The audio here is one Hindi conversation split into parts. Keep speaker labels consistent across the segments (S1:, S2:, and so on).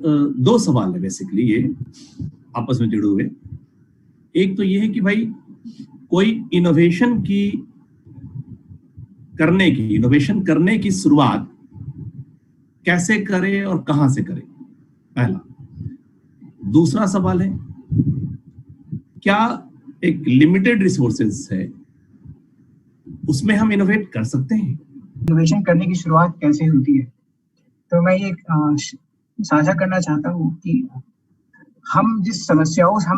S1: दो सवाल है बेसिकली ये आपस में जुड़े हुए। एक तो ये है कि भाई कोई इनोवेशन करने की शुरुआत कैसे करे और कहां से करे, पहला। दूसरा सवाल है, क्या एक लिमिटेड रिसोर्सेज है उसमें हम इनोवेट कर सकते हैं?
S2: इनोवेशन करने की शुरुआत कैसे होती है? तो मैं ये साझा करना चाहता हूँ कि हम जिस समस्याओं से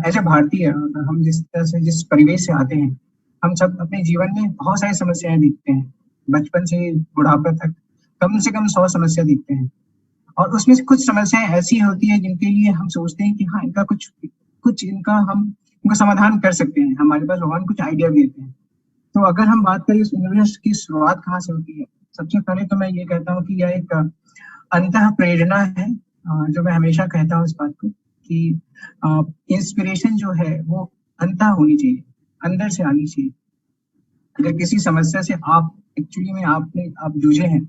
S2: एज ए भारतीय हम जिस तरह से जिस परिवेश से आते हैं, हम सब अपने जीवन में बहुत सारी समस्याएं देखते हैं। बचपन से बुढ़ापे तक कम से कम 100 समस्या देखते हैं, और उसमें से कुछ समस्याएं ऐसी होती है जिनके लिए हम सोचते हैं कि हाँ, इनका कुछ इनका समाधान कर सकते हैं। हमारे पास भगवान कुछ आइडिया भी देते हैं। तो अगर हम बात करें इस इनोवेशन की शुरुआत कहाँ से होती है, सबसे पहले तो मैं ये कहता हूँ कि यह एक अंतः प्रेरणा है। जो मैं हमेशा कहता हूँ इस बात को कि इंस्पिरेशन जो है वो अंतः होनी चाहिए, अंदर से आनी चाहिए। अगर किसी समस्या से आप एक्चुअली में आप जूझे हैं,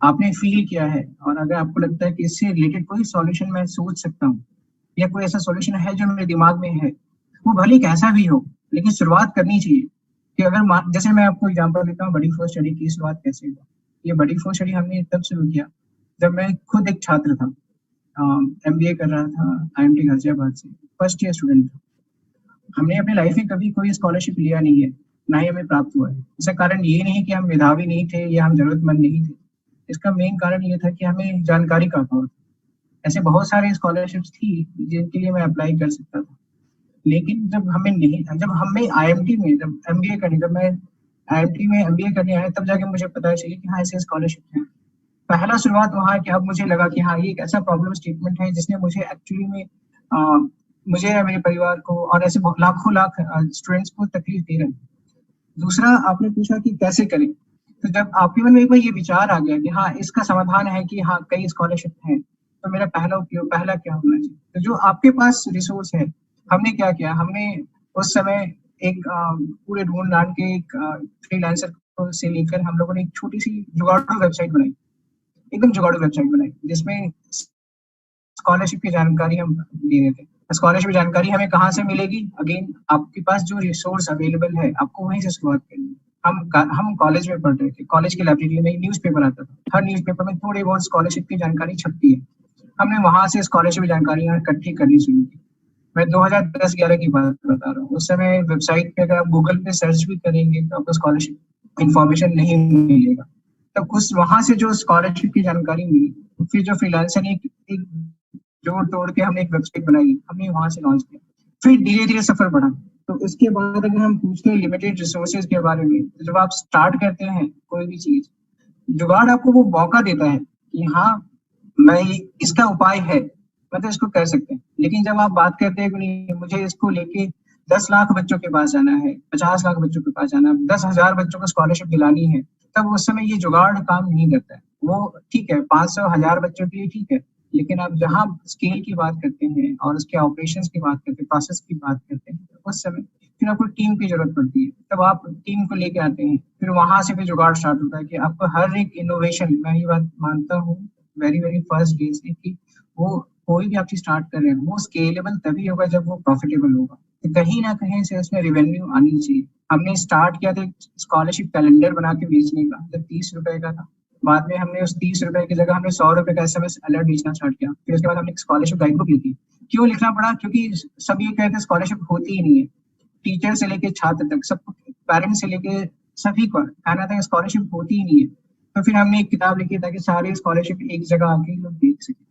S2: आपने फील किया है, और अगर आपको लगता है कि इससे रिलेटेड कोई सॉल्यूशन मैं सोच सकता हूँ या कोई ऐसा सॉल्यूशन है जो मेरे दिमाग में है, वो भले कैसा भी हो, लेकिन शुरुआत करनी चाहिए। कि अगर जैसे मैं आपको एग्जांपल देता हूँ, बड़ी फोर स्टडी की शुरुआत कैसे हुआ। ये बड़ी फोर स्टडी हमने तब शुरू किया जब मैं खुद एक छात्र था, MBA कर रहा था IMT गाजियाबाद से, फर्स्ट ईयर स्टूडेंट था। हमने अपनी लाइफ में कभी कोई स्कॉलरशिप लिया नहीं है, ना ही हमें प्राप्त हुआ है। इसका कारण ये नहीं कि हम मेधावी नहीं थे या हम जरूरतमंद नहीं थे। इसका मेन कारण ये था कि हमें जानकारी का अभाव था। ऐसे बहुत सारे स्कॉलरशिप्स थी जिनके लिए मैं अप्लाई कर सकता था, लेकिन जब मैं IMT में MBA करने आया, तब जाके मुझे पता चली कि हाँ, ऐसे स्कॉलरशिप है। पहला शुरुआत वहाँ कि अब मुझे लगा कि हाँ, ये एक ऐसा प्रॉब्लम स्टेटमेंट है जिसने मुझे एक्चुअली में मुझे या मेरे परिवार को और ऐसे लाखों स्टूडेंट्स को तकलीफ दे रहे हैं। दूसरा, आपने पूछा कि कैसे करें। तो जब आपके मन में एक बार ये विचार आ गया कि हाँ, इसका समाधान है कि हाँ, कई स्कॉलरशिप हैं, तो मेरा पहला क्या होना चाहिए। तो जो आपके पास रिसोर्स है, हमने क्या किया, हमने उस समय एक पूरे ढूंढ ढांड के एक फ्रीलांसर से लेकर हम लोगों ने एक छोटी सी जुगाड़ू वेबसाइट बनाई, एकदम जुगाड़ू वेबसाइट बनाई, जिसमें स्कॉलरशिप की जानकारी हम दे रहे थे। स्कॉलरशिप की जानकारी हमें कहाँ से मिलेगी? अगेन, आपके पास जो रिसोर्स अवेलेबल है, आपको वहीं से शुरुआत करनी है। हम कॉलेज में पढ़ रहे थे, कॉलेज की लाइब्रेरी में न्यूज़पेपर आता था। हर न्यूज़पेपर में थोड़ी बहुत स्कॉलरशिप की जानकारी छपती है। हमने वहां से स्कॉलरशिप की जानकारी इकट्ठी करनी शुरू की। मैं 2010-11 की बात बता रहा हूँ। उस समय वेबसाइट पे अगर आप गूगल पे सर्च भी करेंगे तो आपको स्कॉलरशिप इंफॉर्मेशन नहीं मिलेगा। तब वहां से जो स्कॉलरशिप की जानकारी मिली, फिर जो फ्रीलांसर ने एक जोड़ तोड़ के हमने एक वेबसाइट बनाई, हमने वहां से लॉन्च किया। फिर धीरे धीरे सफर बढ़ा। तो इसके बाद अगर हम पूछते हैं लिमिटेड रिसोर्सेज के बारे में, तो जब आप स्टार्ट करते हैं कोई भी चीज, जुगाड़ आपको वो मौका देता है कि हाँ, मैं इसका उपाय है, मतलब इसको कर सकते हैं। लेकिन जब आप बात करते हैं कि नहीं, मुझे इसको लेके 10 लाख बच्चों के पास जाना है, 50 लाख बच्चों के पास जाना है, 10,000 बच्चों को स्कॉलरशिप दिलानी है, तब उस समय ये जुगाड़ काम नहीं करता है। वो ठीक है, 500 1000 बच्चों के लिए ठीक है, लेकिन आप जहाँ स्केल की बात करते हैं और उसके ऑपरेशंस की बात करते हैं, प्रोसेस की बात करते हैं, उस समय फिर आपको टीम की जरूरत पड़ती है। तब आप टीम को लेके आते हैं, फिर वहां से भी जुगाड़ स्टार्ट होता है कि आपको हर एक इनोवेशन, मैं ये बात मानता हूँ वेरी वेरी फर्स्ट डे से, कि वो कोई भी आप चीज स्टार्ट कर रहे हैं, वो स्केलेबल तभी होगा जब वो प्रॉफिटेबल होगा। तो कहीं ना कहीं से उसमें रेवेन्यू आनी चाहिए। हमने स्टार्ट किया था स्कॉलरशिप कैलेंडर बना के बेचने का, जब 30 रुपए का था। बाद में हमने उस 30 रुपए की जगह हमने 100 रुपए का SMS अलर्ट बेचना स्टार्ट किया। फिर उसके बाद हमने स्कॉलरशिप गाइड बुक लिखी। क्यों लिखना पड़ा? क्योंकि सब ये कहते हैं स्कॉलरशिप होती ही नहीं है। टीचर से लेके छात्र तक, सब पेरेंट्स से लेके सभी को कहना था स्कॉलरशिप होती ही नहीं है। तो फिर हमने एक किताब लिखी ताकि सारी स्कॉलरशिप एक जगह आके लोग देख सके।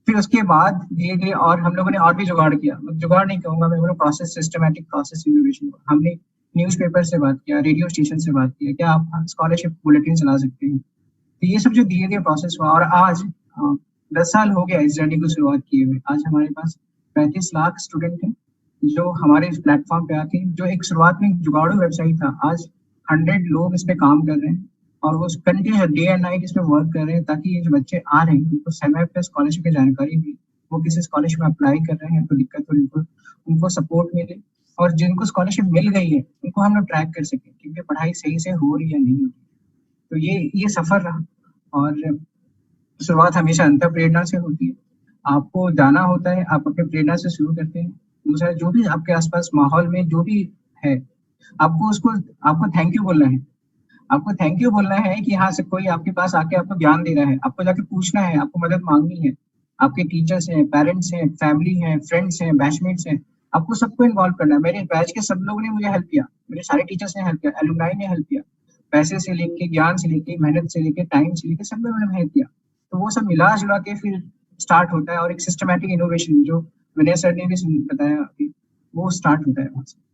S2: फिर उसके बाद धीरे धीरे और हम लोगों ने और भी जुगाड़ किया, जुगाड़ नहीं कहूंगा मैं, बोला प्रोसेस, सिस्टमैटिक प्रोसेस इनोवेशन। हमने न्यूज़पेपर से बात किया, रेडियो स्टेशन से बात किया, क्या आप स्कॉलरशिप बुलेटिन चला सकते हैं। तो ये सब जो धीरे धीरे प्रोसेस हुआ, और आज 10 साल हो गया इस जर्नी को शुरुआत किए हुए। आज हमारे पास 35 लाख स्टूडेंट हैं जो हमारे इस प्लेटफॉर्म पे आके, जो एक शुरुआत में जुगाड़ू वेबसाइट था, आज 100 लोग इस पे काम कर रहे हैं, और वो कंटिन्यू डे एंड नाइट इस पे वर्क कर रहे हैं ताकि ये जो बच्चे आ रहे हैं उनको समय पे स्कॉलरशिप की जानकारी भी, वो किसी स्कॉलरशिप में अप्लाई कर रहे हैं तो दिक्कत हो, उनको सपोर्ट मिले, और जिनको स्कॉलरशिप मिल गई है उनको हम लोग ट्रैक कर सकें क्योंकि पढ़ाई सही से हो रही है नहीं हो रही। तो ये सफर रहा। और शुरुआत हमेशा अंतर प्रेरणा से होती है। आपको जाना होता है, आप अपने प्रेरणा से शुरू करते हैं। दूसरा, जो भी आपके आसपास माहौल में जो भी है, आपको थैंक यू बोलना है। आपको थैंक यू बोलना है कि हाँ, से कोई आपके पास आके आपको ज्ञान दे रहा है, आपको जाके पूछना है, आपको मदद मांगनी है। आपके टीचर्स हैं, पेरेंट्स हैं, फैमिली हैं, फ्रेंड्स हैं, बैचमेट्स हैं, आपको सबको इन्वॉल्व करना है। मेरे बैच के सब लोगों ने मुझे हेल्प किया, मेरे सारे टीचर्स ने हेल्प किया, एलुमनाई ने हेल्प किया, पैसे से लेके, ज्ञान से लेके, मेहनत से लेके, टाइम से लेके, सब में उन्होंने हेल्प किया। तो वो सब मिला-जुला के फिर स्टार्ट होता है और एक सिस्टमैटिक इनोवेशन जो विनय सर ने भी बताया अभी, वो स्टार्ट होता है वहाँ से।